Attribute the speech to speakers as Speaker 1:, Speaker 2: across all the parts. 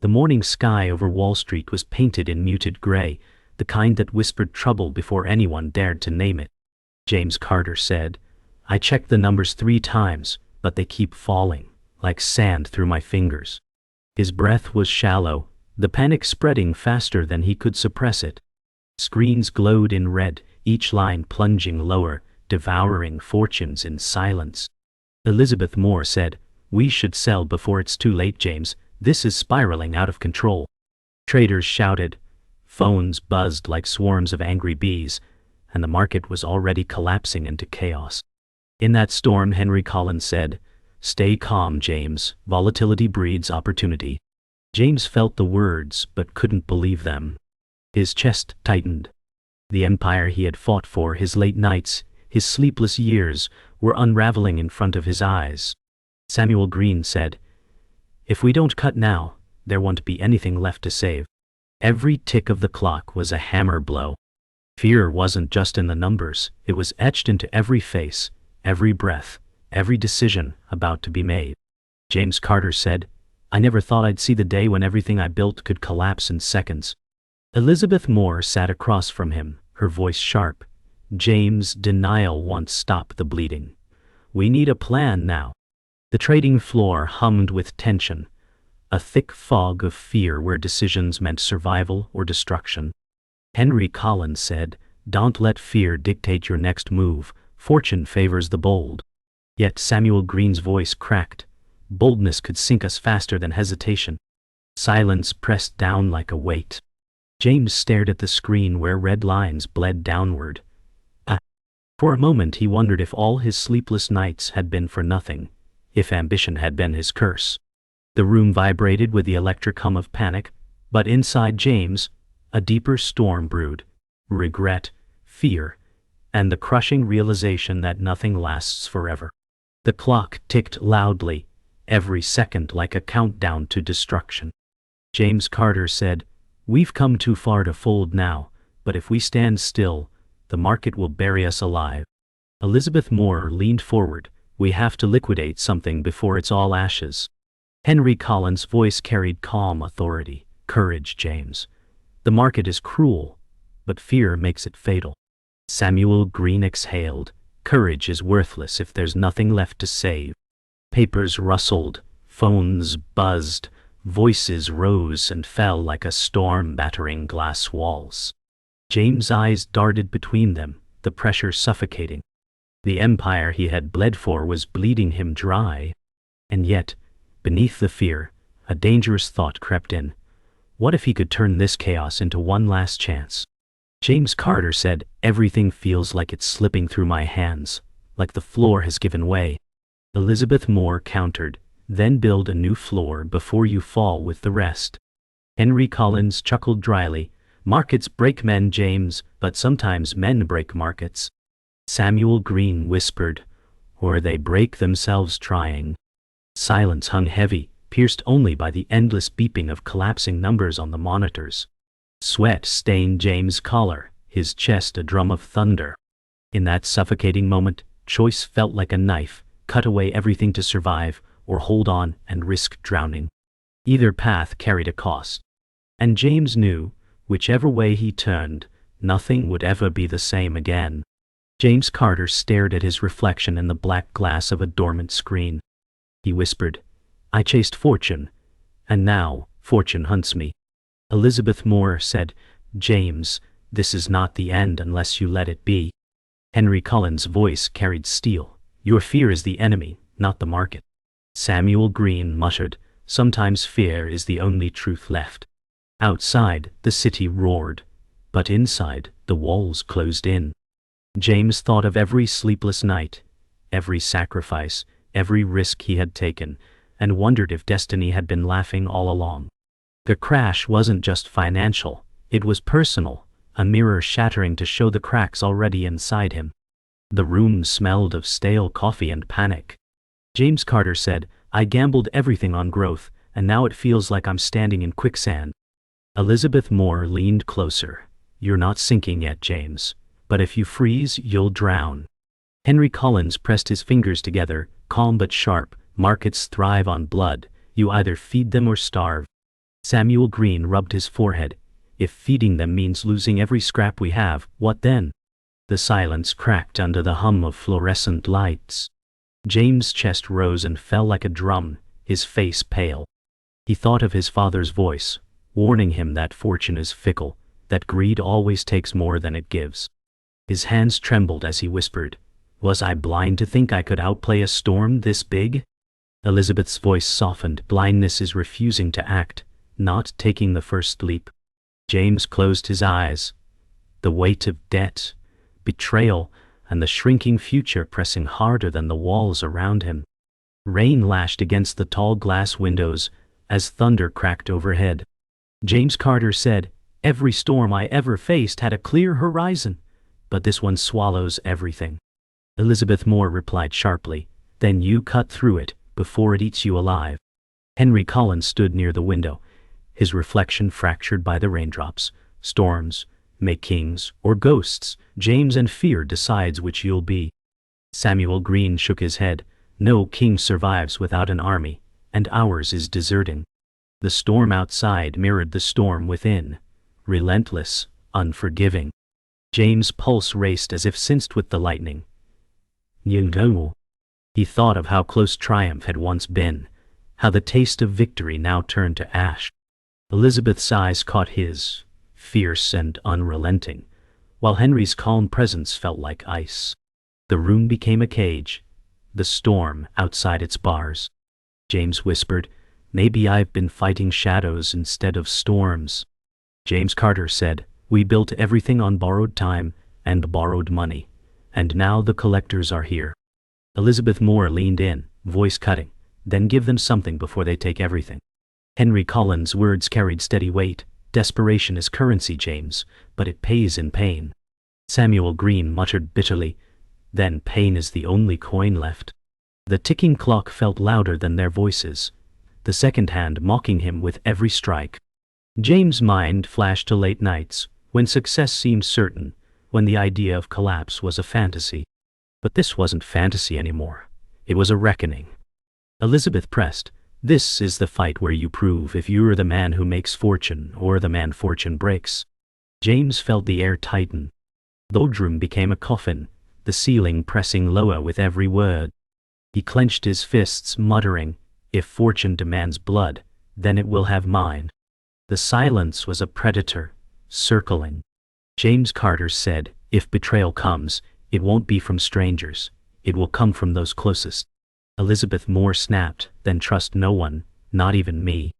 Speaker 1: The morning sky over Wall Street was painted in muted gray, the kind that whispered trouble before anyone dared to name it. James Carter said, "I checked the numbers 3 times, but they keep falling, like sand through my fingers." His breath was shallow, the panic spreading faster than he could suppress it. Screens glowed in red, each line plunging lower, devouring fortunes in silence. Elizabeth Moore said, "We should sell before it's too late, James. This is spiraling out of control." Traders shouted. Phones buzzed like swarms of angry bees, and the market was already collapsing into chaos. In that storm, Henry Collins said, "Stay calm, James. Volatility breeds opportunity." James felt the words, but couldn't believe them. His chest tightened. The empire he had fought for, his late nights, his sleepless years, were unraveling in front of his eyes. Samuel Green said, "If we don't cut now, there won't be anything left to save." Every tick of the clock was a hammer blow. Fear wasn't just in the numbers, it was etched into every face, every breath, every decision about to be made. James Carter said, "I never thought I'd see the day when everything I built could collapse in seconds." Elizabeth Moore sat across from him, her voice sharp. "James, denial won't stop the bleeding. We need a plan now." The trading floor hummed with tension, a thick fog of fear where decisions meant survival or destruction. Henry Collins said, "Don't let fear dictate your next move. Fortune favors the bold." Yet Samuel Green's voice cracked. "Boldness could sink us faster than hesitation." Silence pressed down like a weight. James stared at the screen where red lines bled downward. For a moment he wondered if all his sleepless nights had been for nothing, if ambition had been his curse. The room vibrated with the electric hum of panic, but inside James, a deeper storm brewed. Regret, fear, and the crushing realization that nothing lasts forever. The clock ticked loudly, every second like a countdown to destruction. James Carter said, "We've come too far to fold now, but if we stand still, the market will bury us alive." Elizabeth Moore leaned forward. "We have to liquidate something before it's all ashes." Henry Collins' voice carried calm authority. "Courage, James. The market is cruel, but fear makes it fatal." Samuel Green exhaled. "Courage is worthless if there's nothing left to save." Papers rustled, phones buzzed, voices rose and fell like a storm battering glass walls. James' eyes darted between them, the pressure suffocating. The empire he had bled for was bleeding him dry. And yet, beneath the fear, a dangerous thought crept in. What if he could turn this chaos into one last chance? James Carter said, "Everything feels like it's slipping through my hands, like the floor has given way." Elizabeth Moore countered, "Then build a new floor before you fall with the rest." Henry Collins chuckled dryly, "Markets break men, James, but sometimes men break markets." Samuel Green whispered, "Or they break themselves trying." Silence hung heavy, pierced only by the endless beeping of collapsing numbers on the monitors. Sweat stained James' collar, his chest a drum of thunder. In that suffocating moment, choice felt like a knife, cut away everything to survive, or hold on and risk drowning. Either path carried a cost. And James knew, whichever way he turned, nothing would ever be the same again. James Carter stared at his reflection in the black glass of a dormant screen. He whispered, "I chased fortune, and now fortune hunts me." Elizabeth Moore said, "James, this is not the end unless you let it be." Henry Collins' voice carried steel. "Your fear is the enemy, not the market." Samuel Green muttered, "Sometimes fear is the only truth left." Outside, the city roared, but inside, the walls closed in. James thought of every sleepless night, every sacrifice, every risk he had taken, and wondered if destiny had been laughing all along. The crash wasn't just financial, it was personal, a mirror shattering to show the cracks already inside him. The room smelled of stale coffee and panic. James Carter said, "I gambled everything on growth, and now it feels like I'm standing in quicksand." Elizabeth Moore leaned closer. "You're not sinking yet, James, but if you freeze, you'll drown." Henry Collins pressed his fingers together, calm but sharp. "Markets thrive on blood. You either feed them or starve." Samuel Green rubbed his forehead. If feeding them means losing every scrap we have, what then? The silence cracked under the hum of fluorescent lights. James' chest rose and fell like a drum, his face pale. He thought of his father's voice, warning him that fortune is fickle, that greed always takes more than it gives. His hands trembled as he whispered, "Was I blind to think I could outplay a storm this big?" Elizabeth's voice softened. "Blindness is refusing to act, not taking the first leap." James closed his eyes. The weight of debt, betrayal, and the shrinking future pressing harder than the walls around him. Rain lashed against the tall glass windows as thunder cracked overhead. James Carter said, "Every storm I ever faced had a clear horizon, but this one swallows everything." Elizabeth Moore replied sharply, "Then you cut through it before it eats you alive." Henry Collins stood near the window, his reflection fractured by the raindrops. "Storms make kings or ghosts. James, and fear decides which you'll be." Samuel Green shook his head. "No king survives without an army, and ours is deserting." The storm outside mirrored the storm within, relentless, unforgiving. James' pulse raced as if sensed with the lightning. You know. He thought of how close triumph had once been, how the taste of victory now turned to ash. Elizabeth's eyes caught his, fierce and unrelenting, while Henry's calm presence felt like ice. The room became a cage, the storm outside its bars. James whispered, "Maybe I've been fighting shadows instead of storms." James Carter said, "We built everything on borrowed time and borrowed money, and now the collectors are here." Elizabeth Moore leaned in, voice cutting, "Then give them something before they take everything." Henry Collins' words carried steady weight. "Desperation is currency, James, but it pays in pain." Samuel Green muttered bitterly, "Then pain is the only coin left." The ticking clock felt louder than their voices, the second hand mocking him with every strike. James' mind flashed to late nights, when success seemed certain, when the idea of collapse was a fantasy. But this wasn't fantasy anymore. It was a reckoning. Elizabeth pressed, "This is the fight where you prove if you're the man who makes fortune or the man fortune breaks." James felt the air tighten. The bedroom became a coffin, the ceiling pressing lower with every word. He clenched his fists, muttering, "If fortune demands blood, then it will have mine." The silence was a predator, circling. James Carter said, "If betrayal comes, it won't be from strangers. It will come from those closest." Elizabeth Moore snapped, "Then trust no one, not even me."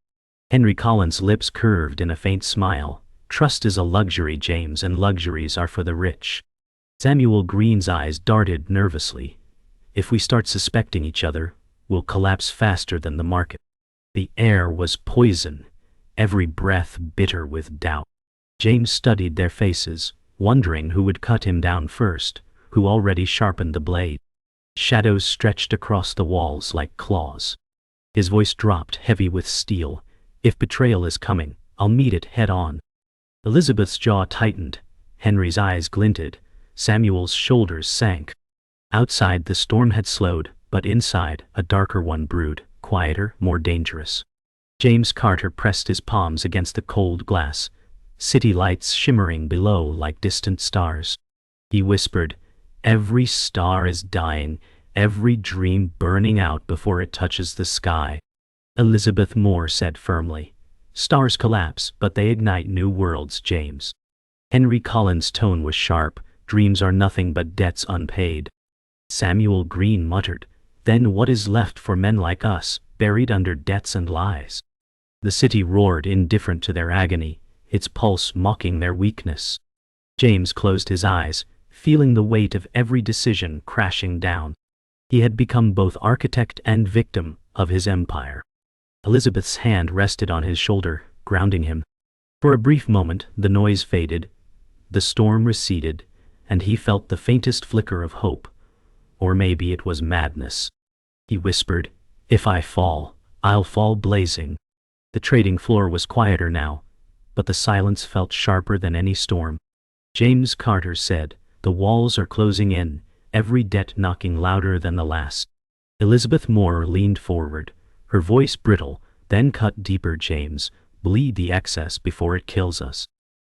Speaker 1: Henry Collins' lips curved in a faint smile. "Trust is a luxury, James, and luxuries are for the rich." Samuel Green's eyes darted nervously. "If we start suspecting each other, we'll collapse faster than the market." The air was poison, every breath bitter with doubt. James studied their faces, wondering who would cut him down first, who already sharpened the blade. Shadows stretched across the walls like claws. His voice dropped, heavy with steel. "If betrayal is coming, I'll meet it head on." Elizabeth's jaw tightened. Henry's eyes glinted. Samuel's shoulders sank. Outside the storm had slowed, but inside a darker one brewed, quieter, more dangerous. James Carter pressed his palms against the cold glass, city lights shimmering below like distant stars. He whispered, "Every star is dying, every dream burning out before it touches the sky." Elizabeth Moore said firmly, "Stars collapse, but they ignite new worlds, James." Henry Collins' tone was sharp. "Dreams are nothing but debts unpaid." Samuel Green muttered, "Then what is left for men like us, buried under debts and lies?" The city roared, indifferent to their agony, its pulse mocking their weakness. James closed his eyes, feeling the weight of every decision crashing down. He had become both architect and victim of his empire. Elizabeth's hand rested on his shoulder, grounding him. For a brief moment, the noise faded, the storm receded, and he felt the faintest flicker of hope. Or maybe it was madness. He whispered, "If I fall, I'll fall blazing." The trading floor was quieter now, but the silence felt sharper than any storm. James Carter said, "The walls are closing in, every debt knocking louder than the last." Elizabeth Moore leaned forward, her voice brittle, then cut deeper. "James, bleed the excess before it kills us.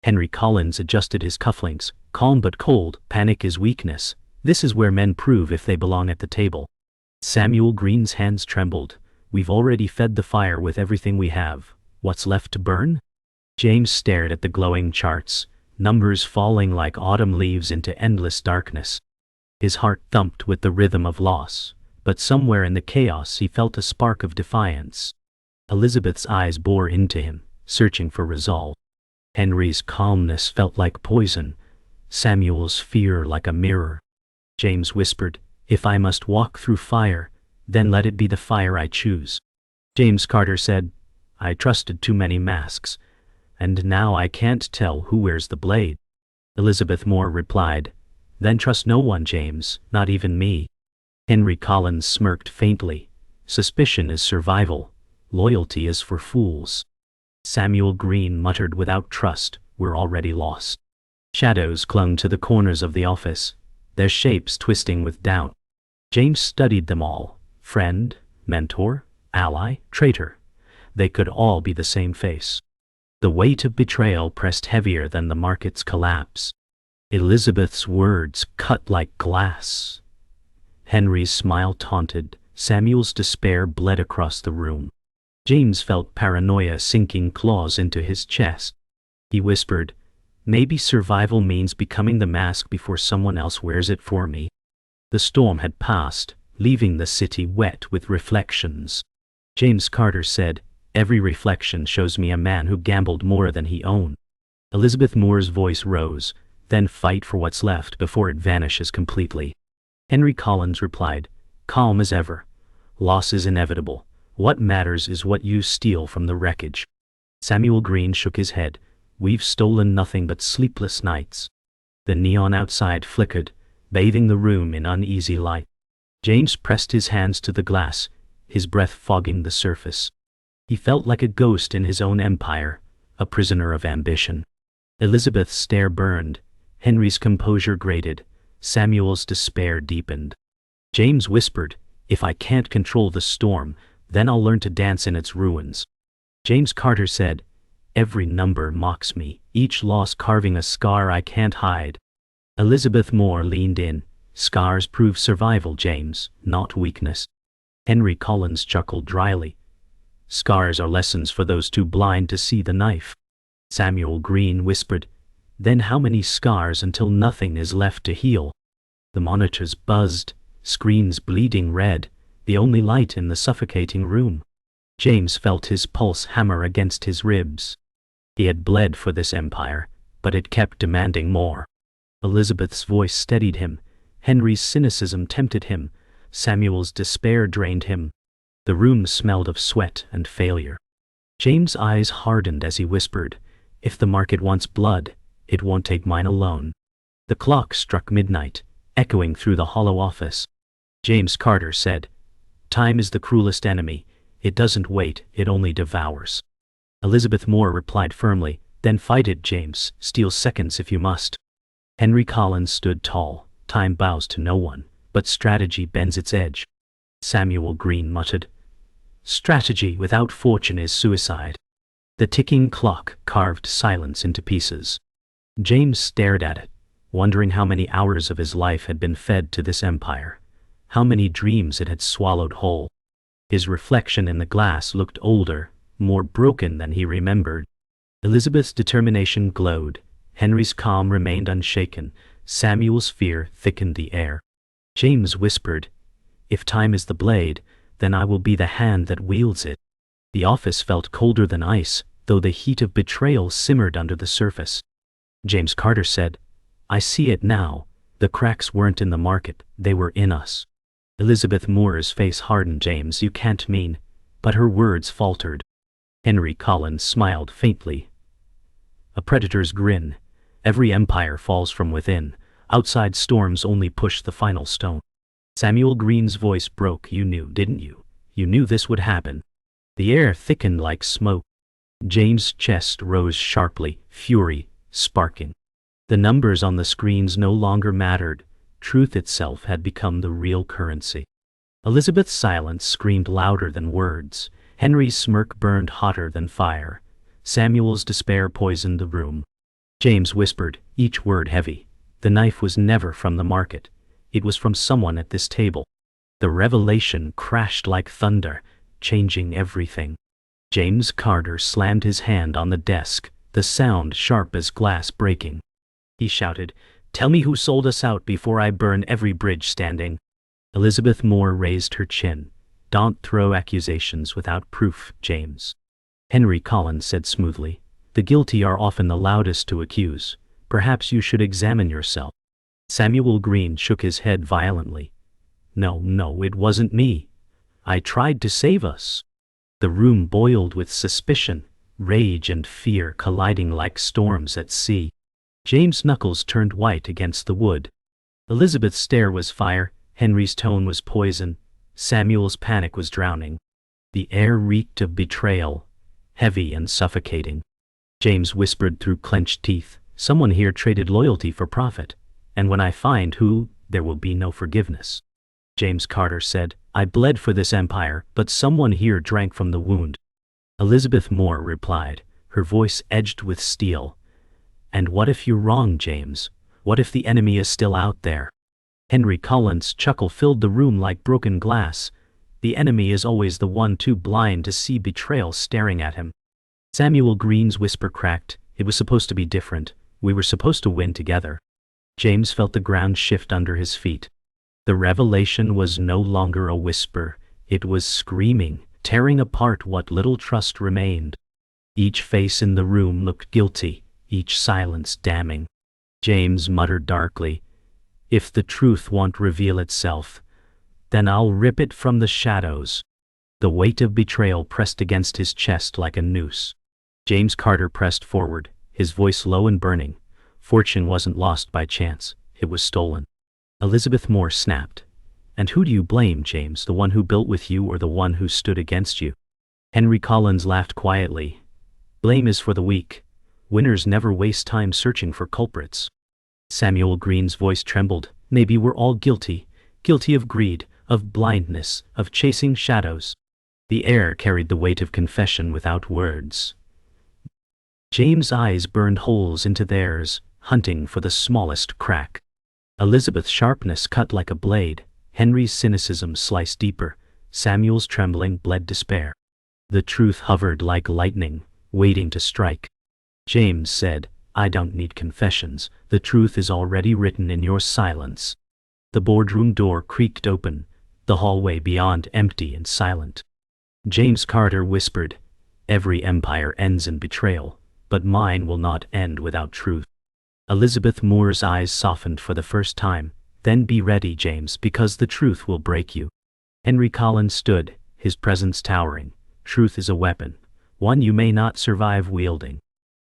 Speaker 1: Henry Collins adjusted his cufflinks, calm but cold. Panic is weakness. This is where men prove if they belong at the table. Samuel Green's hands trembled. We've already fed the fire with everything we have. What's left to burn? James stared at the glowing charts, numbers falling like autumn leaves into endless darkness. His heart thumped with the rhythm of loss, but somewhere in the chaos he felt a spark of defiance. Elizabeth's eyes bore into him, searching for resolve. Henry's calmness felt like poison, Samuel's fear like a mirror. James whispered, "If I must walk through fire, then let it be the fire I choose." James Carter said, "I trusted too many masks, and now I can't tell who wears the blade." Elizabeth Moore replied, "Then trust no one, James, not even me." Henry Collins smirked faintly. "Suspicion is survival. Loyalty is for fools." Samuel Green muttered, "Without trust, we're already lost." Shadows clung to the corners of the office, their shapes twisting with doubt. James studied them all. Friend, mentor, ally, traitor. They could all be the same face. The weight of betrayal pressed heavier than the market's collapse. Elizabeth's words cut like glass. Henry's smile taunted. Samuel's despair bled across the room. James felt paranoia sinking claws into his chest. He whispered, "Maybe survival means becoming the mask before someone else wears it for me." The storm had passed, leaving the city wet with reflections. James Carter said, "Every reflection shows me a man who gambled more than he owned." Elizabeth Moore's voice rose, "Then fight for what's left before it vanishes completely." Henry Collins replied, calm as ever, "Loss is inevitable. What matters is what you steal from the wreckage." Samuel Green shook his head. "We've stolen nothing but sleepless nights." The neon outside flickered, bathing the room in uneasy light. James pressed his hands to the glass, his breath fogging the surface. He felt like a ghost in his own empire, a prisoner of ambition. Elizabeth's stare burned, Henry's composure grated, Samuel's despair deepened. James whispered, "If I can't control the storm, then I'll learn to dance in its ruins." James Carter said, "Every number mocks me, each loss carving a scar I can't hide." Elizabeth Moore leaned in, "Scars prove survival, James, not weakness." Henry Collins chuckled dryly, "Scars are lessons for those too blind to see the knife." Samuel Green whispered, "Then how many scars until nothing is left to heal?" The monitors buzzed, screens bleeding red, the only light in the suffocating room. James felt his pulse hammer against his ribs. He had bled for this empire, but it kept demanding more. Elizabeth's voice steadied him, Henry's cynicism tempted him, Samuel's despair drained him. The room smelled of sweat and failure. James' eyes hardened as he whispered, "If the market wants blood, it won't take mine alone." The clock struck midnight, echoing through the hollow office. James Carter said, "Time is the cruelest enemy. It doesn't wait, it only devours." Elizabeth Moore replied firmly, "Then fight it, James, steal seconds if you must." Henry Collins stood tall. "Time bows to no one, but strategy bends its edge." Samuel Green muttered, "Strategy without fortune is suicide." The ticking clock carved silence into pieces. James stared at it, wondering how many hours of his life had been fed to this empire, how many dreams it had swallowed whole. His reflection in the glass looked older, more broken than he remembered. Elizabeth's determination glowed, Henry's calm remained unshaken, Samuel's fear thickened the air. James whispered, "If time is the blade, then I will be the hand that wields it." The office felt colder than ice, though the heat of betrayal simmered under the surface. James Carter said, "I see it now. The cracks weren't in the market, they were in us." Elizabeth Moore's face hardened. "James, you can't mean," but her words faltered. Henry Collins smiled faintly. "A predator's grin. Every empire falls from within. Outside storms only push the final stone." Samuel Green's voice broke. "You knew, didn't you? You knew this would happen." The air thickened like smoke. James' chest rose sharply, fury sparking. The numbers on the screens no longer mattered. Truth itself had become the real currency. Elizabeth's silence screamed louder than words. Henry's smirk burned hotter than fire. Samuel's despair poisoned the room. James whispered, each word heavy. The knife was never from the market. It was from someone at this table. The revelation crashed like thunder, changing everything. James Carter slammed his hand on the desk, the sound sharp as glass breaking. He shouted, "Tell me who sold us out before I burn every bridge standing." Elizabeth Moore raised her chin. "Don't throw accusations without proof, James." Henry Collins said smoothly, "The guilty are often the loudest to accuse. Perhaps you should examine yourself." Samuel Green shook his head violently. No, it wasn't me. I tried to save us." The room boiled with suspicion, rage and fear colliding like storms at sea. James' knuckles turned white against the wood. Elizabeth's stare was fire, Henry's tone was poison, Samuel's panic was drowning. The air reeked of betrayal, heavy and suffocating. James whispered through clenched teeth, "Someone here traded loyalty for profit, and when I find who, there will be no forgiveness." James Carter said, "I bled for this empire, but someone here drank from the wound." Elizabeth Moore replied, her voice edged with steel, "And what if you're wrong, James? What if the enemy is still out there?" Henry Collins' chuckle filled the room like broken glass. "The enemy is always the one too blind to see betrayal staring at him." Samuel Green's whisper cracked, "It was supposed to be different. We were supposed to win together." James felt the ground shift under his feet. The revelation was no longer a whisper. It was screaming, tearing apart what little trust remained. Each face in the room looked guilty, each silence damning. James muttered darkly, "If the truth won't reveal itself, then I'll rip it from the shadows." The weight of betrayal pressed against his chest like a noose. James Carter pressed forward, his voice low and burning. "Fortune wasn't lost by chance, it was stolen." Elizabeth Moore snapped, "And who do you blame, James, the one who built with you or the one who stood against you?" Henry Collins laughed quietly. "Blame is for the weak. Winners never waste time searching for culprits." Samuel Green's voice trembled. "Maybe we're all guilty of greed, of blindness, of chasing shadows." The air carried the weight of confession without words. James' eyes burned holes into theirs, hunting for the smallest crack. Elizabeth's sharpness cut like a blade, Henry's cynicism sliced deeper, Samuel's trembling bled despair. The truth hovered like lightning, waiting to strike. James said, "I don't need confessions, the truth is already written in your silence." The boardroom door creaked open, the hallway beyond empty and silent. James Carter whispered, "Every empire ends in betrayal, but mine will not end without truth." Elizabeth Moore's eyes softened for the first time. "Then be ready, James, because the truth will break you." Henry Collins stood, his presence towering. "Truth is a weapon, one you may not survive wielding."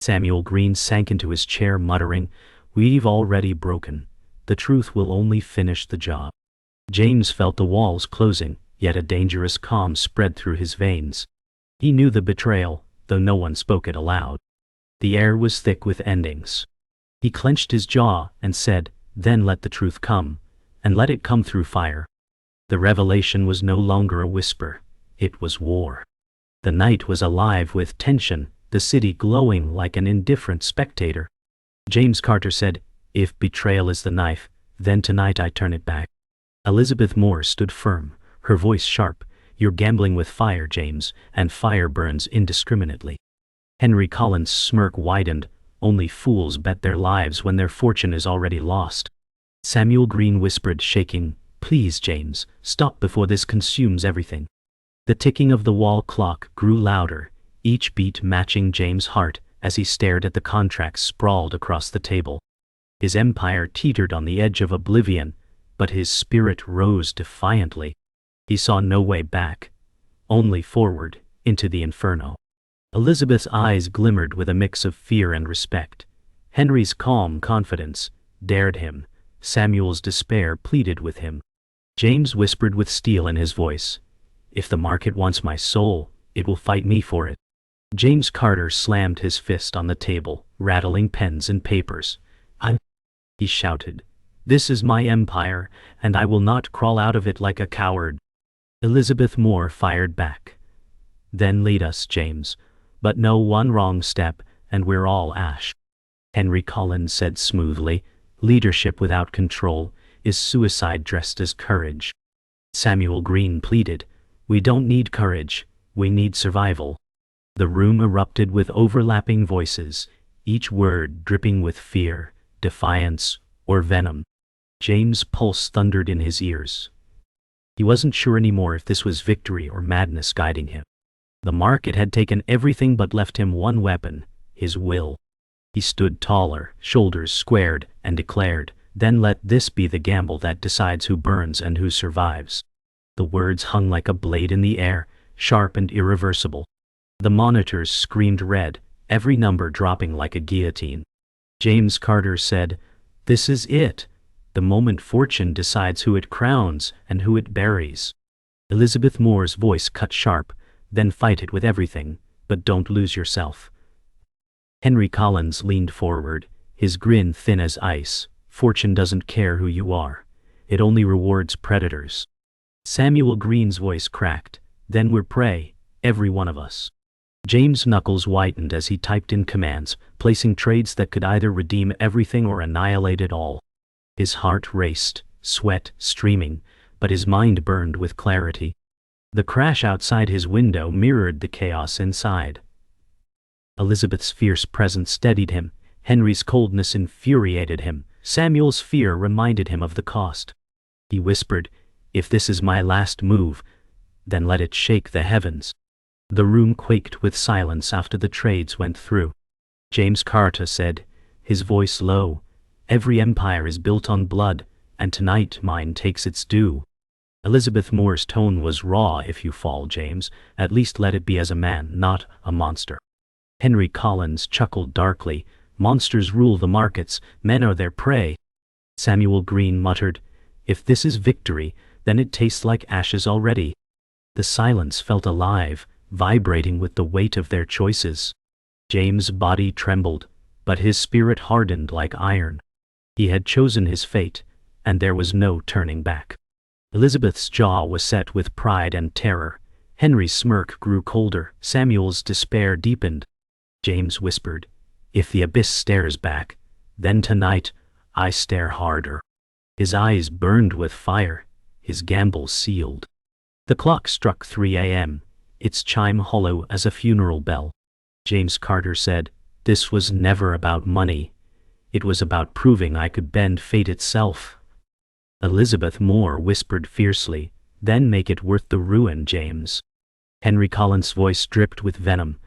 Speaker 1: Samuel Green sank into his chair muttering, "We've already broken. The truth will only finish the job." James felt the walls closing, yet a dangerous calm spread through his veins. He knew the betrayal, though no one spoke it aloud. The air was thick with endings. He clenched his jaw and said, "Then let the truth come, and let it come through fire." The revelation was no longer a whisper, it was war. The night was alive with tension, the city glowing like an indifferent spectator. James Carter said, "If betrayal is the knife, then tonight I turn it back." Elizabeth Moore stood firm, her voice sharp. "You're gambling with fire, James, and fire burns indiscriminately." Henry Collins' smirk widened. "Only fools bet their lives when their fortune is already lost." Samuel Green whispered, shaking, "Please, James, stop before this consumes everything." The ticking of the wall clock grew louder, each beat matching James' heart as he stared at the contracts sprawled across the table. His empire teetered on the edge of oblivion, but his spirit rose defiantly. He saw no way back, only forward, into the inferno. Elizabeth's eyes glimmered with a mix of fear and respect. Henry's calm confidence dared him. Samuel's despair pleaded with him. James whispered with steel in his voice, "If the market wants my soul, it will fight me for it." James Carter slammed his fist on the table, rattling pens and papers. He shouted, "This is my empire, and I will not crawl out of it like a coward." Elizabeth Moore fired back. "Then lead us, James. But no one wrong step, and we're all ash. Henry Collins said smoothly, leadership without control is suicide dressed as courage. Samuel Green pleaded, we don't need courage, we need survival. The room erupted with overlapping voices, each word dripping with fear, defiance, or venom. James' pulse thundered in his ears. He wasn't sure anymore if this was victory or madness guiding him. The market had taken everything but left him one weapon, his will. He stood taller, shoulders squared, and declared, then let this be the gamble that decides who burns and who survives. The words hung like a blade in the air, sharp and irreversible. The monitors screamed red, every number dropping like a guillotine. James Carter said, this is it. The moment fortune decides who it crowns and who it buries. Elizabeth Moore's voice cut sharp, then fight it with everything, but don't lose yourself. Henry Collins leaned forward, his grin thin as ice. Fortune doesn't care who you are. It only rewards predators. Samuel Green's voice cracked, then we're prey, every one of us. James' knuckles whitened as he typed in commands, placing trades that could either redeem everything or annihilate it all. His heart raced, sweat streaming, but his mind burned with clarity. The crash outside his window mirrored the chaos inside. Elizabeth's fierce presence steadied him, Henry's coldness infuriated him, Samuel's fear reminded him of the cost. He whispered, if this is my last move, then let it shake the heavens. The room quaked with silence after the trades went through. James Carter said, his voice low, every empire is built on blood, and tonight mine takes its due. Elizabeth Moore's tone was raw. If you fall, James, at least let it be as a man, not a monster. Henry Collins chuckled darkly, monsters rule the markets, men are their prey. Samuel Green muttered, if this is victory, then it tastes like ashes already. The silence felt alive, vibrating with the weight of their choices. James' body trembled, but his spirit hardened like iron. He had chosen his fate, and there was no turning back. Elizabeth's jaw was set with pride and terror. Henry's smirk grew colder, Samuel's despair deepened. James whispered, if the abyss stares back, then tonight I stare harder. His eyes burned with fire, his gamble sealed. The clock struck 3 a.m., its chime hollow as a funeral bell. James Carter said, this was never about money. It was about proving I could bend fate itself. Elizabeth Moore whispered fiercely, then make it worth the ruin, James. Henry Collins' voice dripped with venom.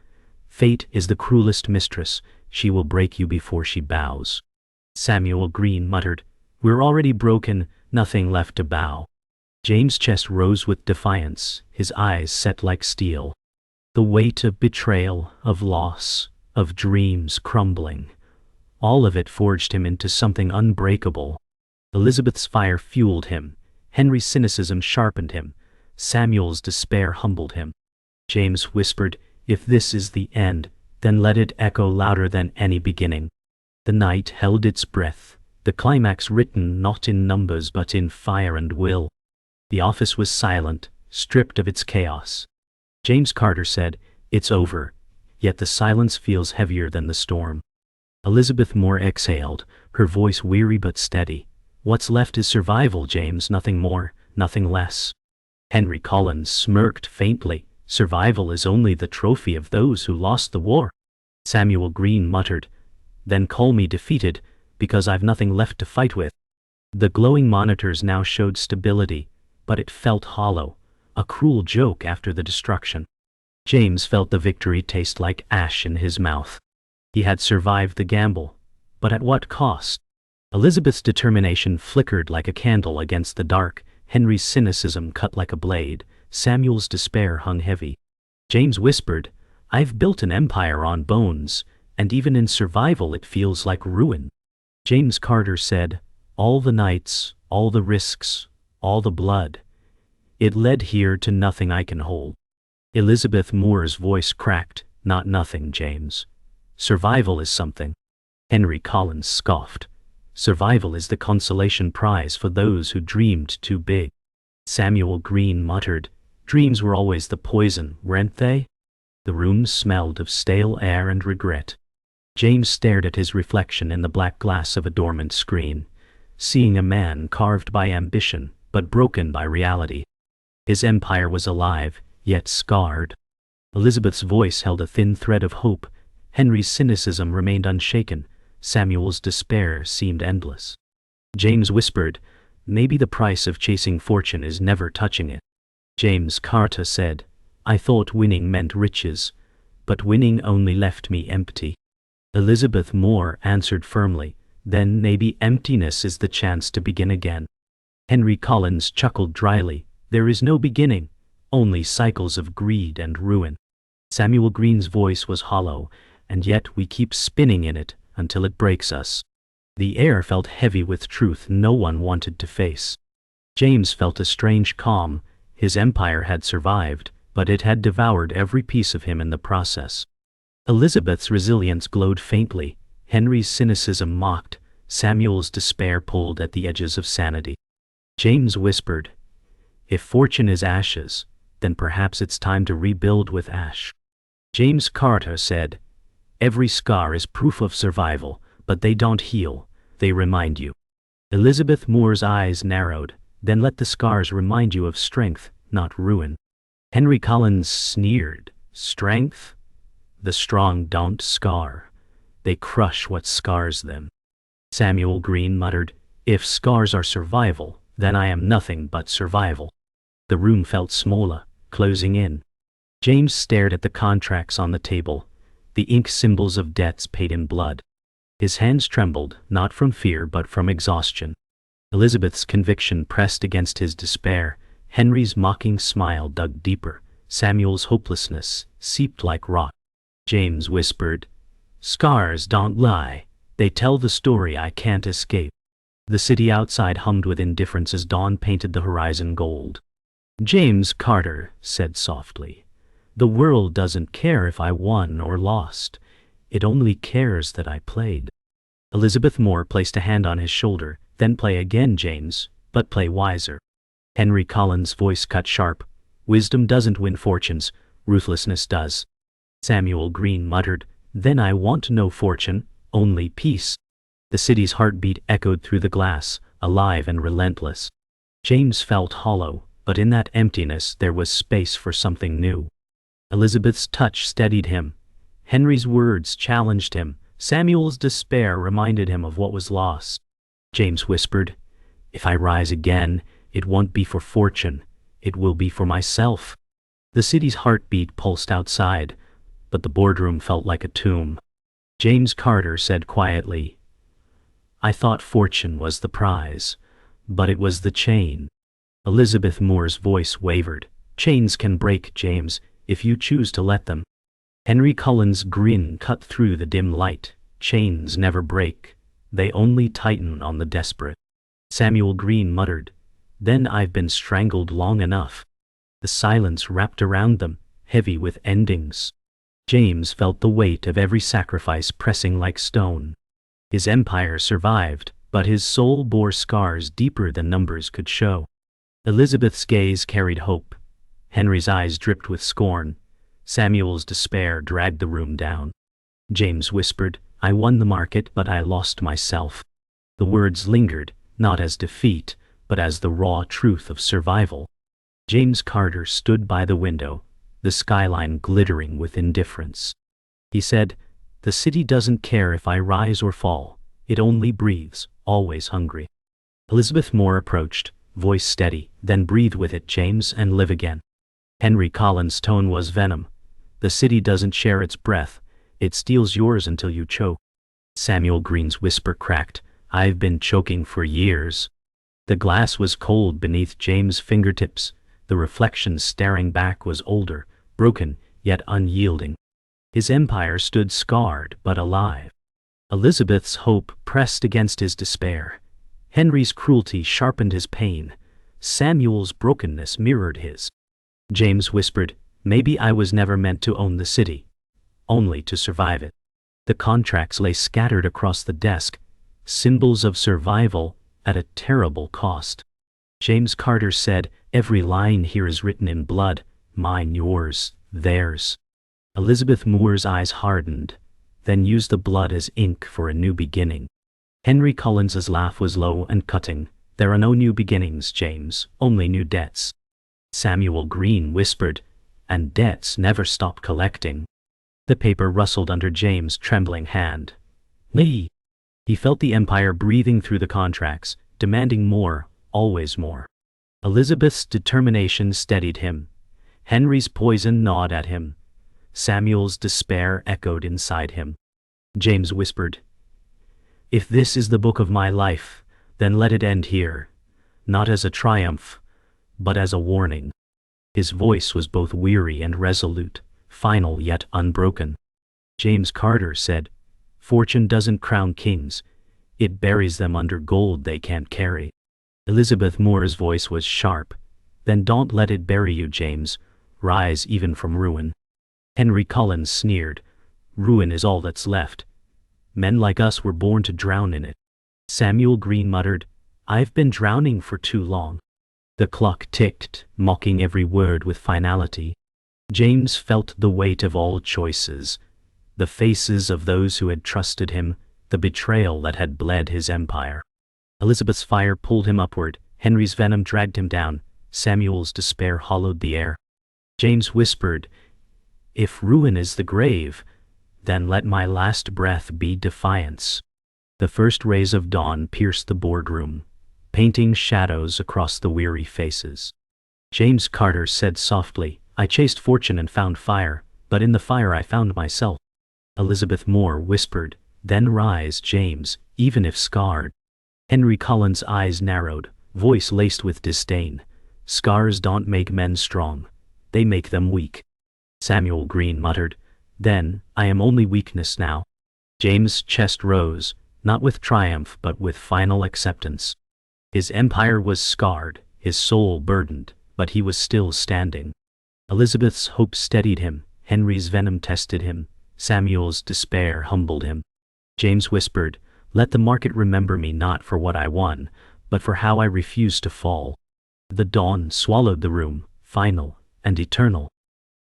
Speaker 1: Fate is the cruelest mistress, she will break you before she bows. Samuel Green muttered, we're already broken, nothing left to bow. James' chest rose with defiance, his eyes set like steel. The weight of betrayal, of loss, of dreams crumbling. All of it forged him into something unbreakable. Elizabeth's fire fueled him, Henry's cynicism sharpened him, Samuel's despair humbled him. James whispered, if this is the end, then let it echo louder than any beginning. The night held its breath, the climax written not in numbers but in fire and will. The office was silent, stripped of its chaos. James Carter said, it's over, yet the silence feels heavier than the storm. Elizabeth Moore exhaled, her voice weary but steady. What's left is survival, James, nothing more, nothing less. Henry Collins smirked faintly, survival is only the trophy of those who lost the war. Samuel Green muttered, then call me defeated, because I've nothing left to fight with. The glowing monitors now showed stability, but it felt hollow, a cruel joke after the destruction. James felt the victory taste like ash in his mouth. He had survived the gamble, but at what cost? Elizabeth's determination flickered like a candle against the dark, Henry's cynicism cut like a blade, Samuel's despair hung heavy. James whispered, I've built an empire on bones, and even in survival it feels like ruin. James Carter said, all the nights, all the risks, all the blood. It led here to nothing I can hold. Elizabeth Moore's voice cracked, not nothing, James. Survival is something. Henry Collins scoffed. Survival is the consolation prize for those who dreamed too big. Samuel Green muttered, dreams were always the poison, weren't they? The room smelled of stale air and regret. James stared at his reflection in the black glass of a dormant screen, seeing a man carved by ambition, but broken by reality. His empire was alive, yet scarred. Elizabeth's voice held a thin thread of hope. Henry's cynicism remained unshaken. Samuel's despair seemed endless. James whispered, "Maybe the price of chasing fortune is never touching it." James Carter said, "I thought winning meant riches, but winning only left me empty." Elizabeth Moore answered firmly, "Then maybe emptiness is the chance to begin again." Henry Collins chuckled dryly, "There is no beginning, only cycles of greed and ruin." Samuel Green's voice was hollow, "And yet we keep spinning in it until it breaks us." The air felt heavy with truth no one wanted to face. James felt a strange calm. His empire had survived, but it had devoured every piece of him in the process. Elizabeth's resilience glowed faintly. Henry's cynicism mocked. Samuel's despair pulled at the edges of sanity. James whispered, "If fortune is ashes, then perhaps it's time to rebuild with ash." James Carter said, "Every scar is proof of survival, but they don't heal, they remind you." Elizabeth Moore's eyes narrowed, "Then let the scars remind you of strength, not ruin." Henry Collins sneered, "Strength? The strong don't scar. They crush what scars them." Samuel Green muttered, "If scars are survival, then I am nothing but survival." The room felt smaller, closing in. James stared at the contracts on the table, the ink symbols of debts paid in blood. His hands trembled, not from fear but from exhaustion. Elizabeth's conviction pressed against his despair. Henry's mocking smile dug deeper. Samuel's hopelessness seeped like rot. James whispered, "Scars don't lie. They tell the story I can't escape." The city outside hummed with indifference as dawn painted the horizon gold. James Carter said softly, "The world doesn't care if I won or lost. It only cares that I played." Elizabeth Moore placed a hand on his shoulder. "Then play again, James, but play wiser." Henry Collins' voice cut sharp. "Wisdom doesn't win fortunes, ruthlessness does." Samuel Green muttered, "Then I want no fortune, only peace." The city's heartbeat echoed through the glass, alive and relentless. James felt hollow, but in that emptiness there was space for something new. Elizabeth's touch steadied him. Henry's words challenged him. Samuel's despair reminded him of what was lost. James whispered, "If I rise again, it won't be for fortune, it will be for myself." The city's heartbeat pulsed outside, but the boardroom felt like a tomb. James Carter said quietly, "I thought fortune was the prize, but it was the chain." Elizabeth Moore's voice wavered. "Chains can break, James, if you choose to let them." Henry Cullen's grin cut through the dim light. "Chains never break. They only tighten on the desperate." Samuel Green muttered, "Then I've been strangled long enough." The silence wrapped around them, heavy with endings. James felt the weight of every sacrifice pressing like stone. His empire survived, but his soul bore scars deeper than numbers could show. Elizabeth's gaze carried hope. Henry's eyes dripped with scorn. Samuel's despair dragged the room down. James whispered, "I won the market, but I lost myself." The words lingered, not as defeat, but as the raw truth of survival. James Carter stood by the window, the skyline glittering with indifference. He said, "The city doesn't care if I rise or fall. It only breathes, always hungry." Elizabeth Moore approached, voice steady. "Then breathe with it, James, and live again." Henry Collins' tone was venom. "The city doesn't share its breath. It steals yours until you choke." Samuel Green's whisper cracked. "I've been choking for years." The glass was cold beneath James' fingertips. The reflection staring back was older, broken, yet unyielding. His empire stood scarred but alive. Elizabeth's hope pressed against his despair. Henry's cruelty sharpened his pain. Samuel's brokenness mirrored his. James whispered, "Maybe I was never meant to own the city, only to survive it." The contracts lay scattered across the desk, symbols of survival at a terrible cost. James Carter said, "Every line here is written in blood, mine, yours, theirs." Elizabeth Moore's eyes hardened, then used the blood as ink for a new beginning. Henry Collins's laugh was low and cutting. There are no new beginnings, James, only new debts. Samuel Green whispered, and debts never stop collecting. The paper rustled under James' trembling hand. Lee! He felt the Empire breathing through the contracts, demanding more, always more. Elizabeth's determination steadied him. Henry's poison gnawed at him. Samuel's despair echoed inside him. James whispered, "If this is the book of my life, then let it end here, not as a triumph, but as a warning." His voice was both weary and resolute, final yet unbroken. James Carter said, "Fortune doesn't crown kings, it buries them under gold they can't carry." Elizabeth Moore's voice was sharp. "Then don't let it bury you, James. Rise even from ruin." Henry Collins sneered, "Ruin is all that's left. Men like us were born to drown in it." Samuel Green muttered, "I've been drowning for too long." The clock ticked, mocking every word with finality. James felt the weight of all choices, the faces of those who had trusted him, the betrayal that had bled his empire. Elizabeth's fire pulled him upward, Henry's venom dragged him down, Samuel's despair hollowed the air. James whispered, "If ruin is the grave, then let my last breath be defiance." The first rays of dawn pierced the boardroom, painting shadows across the weary faces. James Carter said softly, "I chased fortune and found fire, but in the fire I found myself." Elizabeth Moore whispered, "Then rise, James, even if scarred." Henry Collins' eyes narrowed, voice laced with disdain. "Scars don't make men strong, they make them weak." Samuel Green muttered, "Then, I am only weakness now." James' chest rose, not with triumph but with final acceptance. His empire was scarred, his soul burdened, but he was still standing. Elizabeth's hope steadied him, Henry's venom tested him, Samuel's despair humbled him. James whispered, "Let the market remember me not for what I won, but for how I refused to fall." The dawn swallowed the room, final and eternal.